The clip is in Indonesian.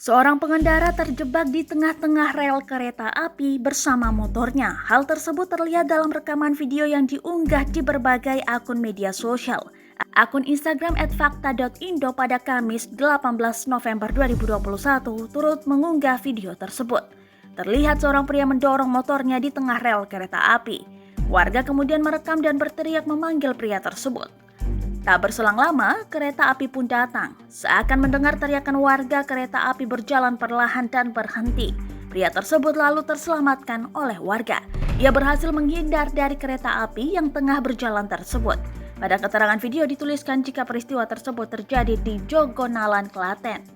Seorang pengendara terjebak di tengah-tengah rel kereta api bersama motornya. Hal tersebut terlihat dalam rekaman video yang diunggah di berbagai akun media sosial. Akun Instagram @fakta.indo pada Kamis 18 November 2021 turut mengunggah video tersebut. Terlihat seorang pria mendorong motornya di tengah rel kereta api. Warga kemudian merekam dan berteriak memanggil pria tersebut. Tak berselang lama, kereta api pun datang. Seakan mendengar teriakan warga, kereta api berjalan perlahan dan berhenti. Pria tersebut lalu terselamatkan oleh warga. Ia berhasil menghindar dari kereta api yang tengah berjalan tersebut. Pada keterangan video dituliskan jika peristiwa tersebut terjadi di Jogonalan, Klaten.